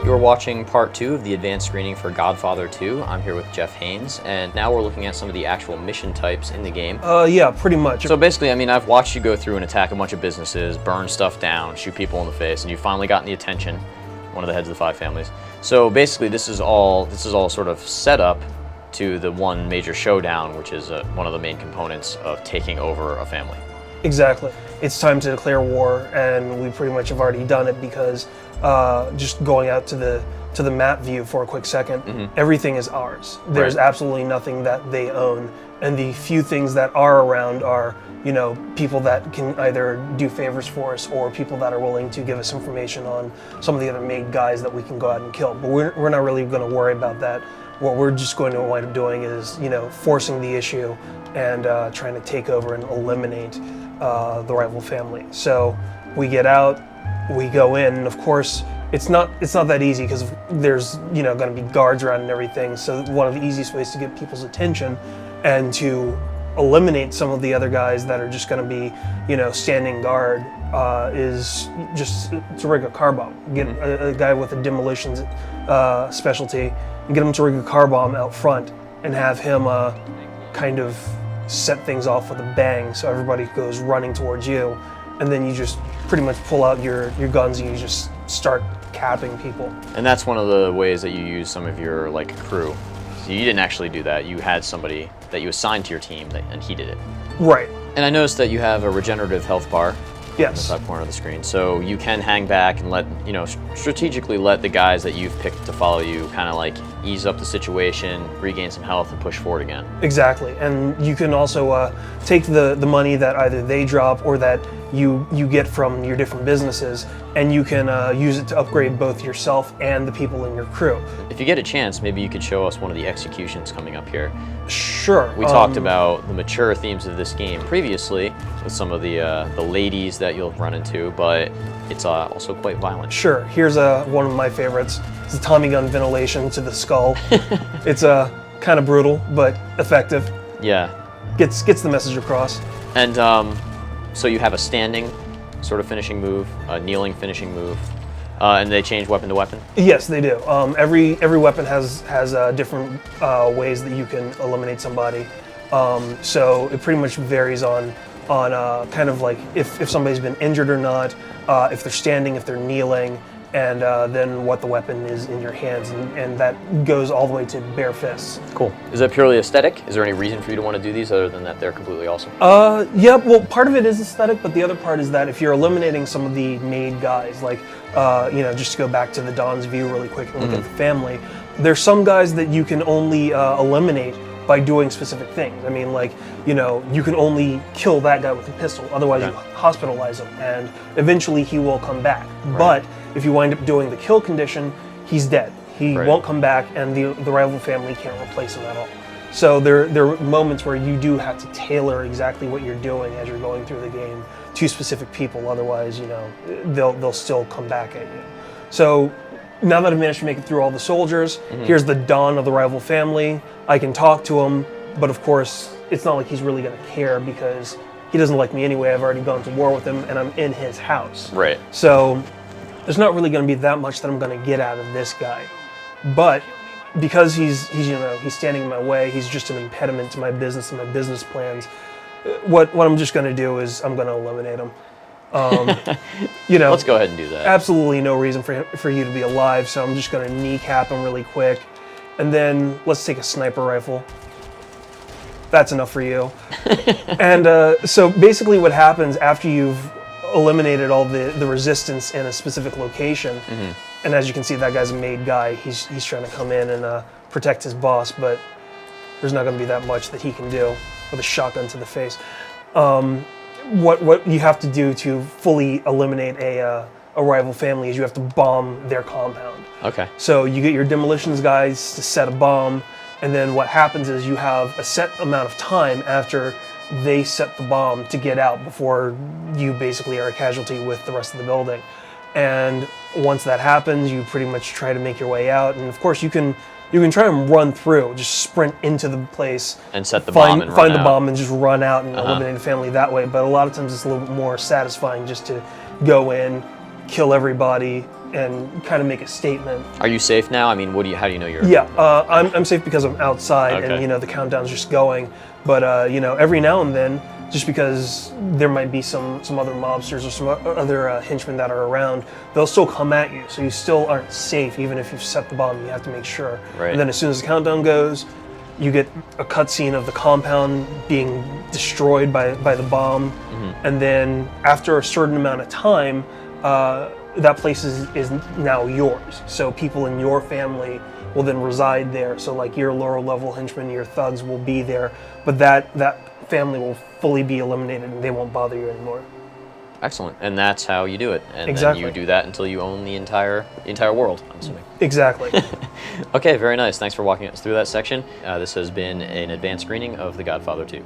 You're watching part 2 of the advanced screening for Godfather 2. I'm here with Jeff Haynes, and now we're looking at some of the actual mission types in the game. Yeah, pretty much. So basically, I mean, I've watched you go through and attack a bunch of businesses, burn stuff down, shoot people in the face, and you've finally gotten the attention, one of the heads of the 5 families. So basically, this is all sort of set up to the one major showdown, which is one of the main components of taking over a family. Exactly. It's time to declare war, and we pretty much have already done it because just going out to the map view for a quick second, everything is ours. There's absolutely nothing that they own, and the few things that are around are, you know, people that can either do favors for us or people that are willing to give us information on some of the other made guys that we can go out and kill. But we're not really going to worry about that. What we're just going to wind up doing is, you know, forcing the issue and trying to take over and eliminate the rival family. So we get out, we go in, and of course it's not that easy because there's, you know, going to be guards around and everything. So one of the easiest ways to get people's attention and to eliminate some of the other guys that are just going to be, you know, standing guard is just to rig a car bomb. Get a guy with a demolitions specialty and get him to rig a car bomb out front and have him kind of set things off with a bang so everybody goes running towards you, and then you just pretty much pull out your guns and you just start capping people. And that's one of the ways that you use some of your crew. So you didn't actually do that. You had somebody that you assigned to your team and he did it. Right. And I noticed that you have a regenerative health bar. Yes. On the top corner of the screen. So you can hang back and let, you know, strategically let the guys that you've picked to follow you kind of like ease up the situation, regain some health, and push forward again. Exactly. And you can also take the money that either they drop or that you get from your different businesses, and you can use it to upgrade both yourself and the people in your crew. If you get a chance, maybe you could show us one of the executions coming up here. Sure. We talked about the mature themes of this game previously with some of the ladies that you'll run into, but it's also quite violent. Sure. Here's one of my favorites. It's a Tommy gun ventilation to the skull. It's kind of brutal, but effective. Yeah. Gets the message across. And so you have a standing sort of finishing move, a kneeling finishing move, and they change weapon to weapon? Yes, they do. Every weapon has different ways that you can eliminate somebody. So it pretty much varies on kind of like if somebody's been injured or not, if they're standing, if they're kneeling, and then what the weapon is in your hands, and that goes all the way to bare fists. Cool. Is that purely aesthetic? Is there any reason for you to want to do these other than that they're completely awesome? Yeah, well, part of it is aesthetic, but the other part is that if you're eliminating some of the made guys, like, you know, just to go back to the Don's view really quick and look at the family, there's some guys that you can only eliminate by doing specific things. I mean, like, you know, you can only kill that guy with a pistol, otherwise you hospitalize him, and eventually he will come back. But if you wind up doing the kill condition, he's dead. He won't come back, and the rival family can't replace him at all. So there are moments where you do have to tailor exactly what you're doing as you're going through the game to specific people, otherwise, you know, they'll still come back at you. So now that I've managed to make it through all the soldiers, here's the Don of the rival family. I can talk to him, but of course, it's not like he's really going to care because he doesn't like me anyway. I've already gone to war with him, and I'm in his house. Right. So there's not really going to be that much that I'm going to get out of this guy. But because he's standing in my way, he's just an impediment to my business and my business plans. What I'm just going to do is I'm going to eliminate him. You know, let's go ahead and do that. Absolutely no reason for you to be alive, so I'm just going to kneecap him really quick, and then let's take a sniper rifle. That's enough for you. And so basically, what happens after you've eliminated all the resistance in a specific location, and as you can see, that guy's a made guy. He's trying to come in and protect his boss, but there's not going to be that much that he can do with a shotgun to the face. What you have to do to fully eliminate a rival family is you have to bomb their compound. Okay. So you get your demolitions guys to set a bomb, and then what happens is you have a set amount of time after they set the bomb to get out before you basically are a casualty with the rest of the building. And once that happens, you pretty much try to make your way out, and of course you can try and run through, just sprint into the place and set the bomb and find the bomb and just run out and eliminate the family that way. But a lot of times it's a little bit more satisfying just to go in, kill everybody and kind of make a statement. Are you safe now? I mean, how do you know you're? Yeah, I'm safe because I'm outside, Okay. and the countdown's just going. But every now and then, just because there might be some other mobsters or some other henchmen that are around, they'll still come at you. So you still aren't safe, even if you've set the bomb. You have to make sure. Right. And then as soon as the countdown goes, you get a cutscene of the compound being destroyed by the bomb, and then after a certain amount of time, that place is now yours. So people in your family will then reside there. So like your lower level henchmen, your thugs will be there, but that family will fully be eliminated and they won't bother you anymore. Excellent. And that's how you do it. And Exactly. then you do that until you own the entire world, I'm assuming. Exactly. Okay, very nice. Thanks for walking us through that section. This has been an advanced screening of The Godfather 2.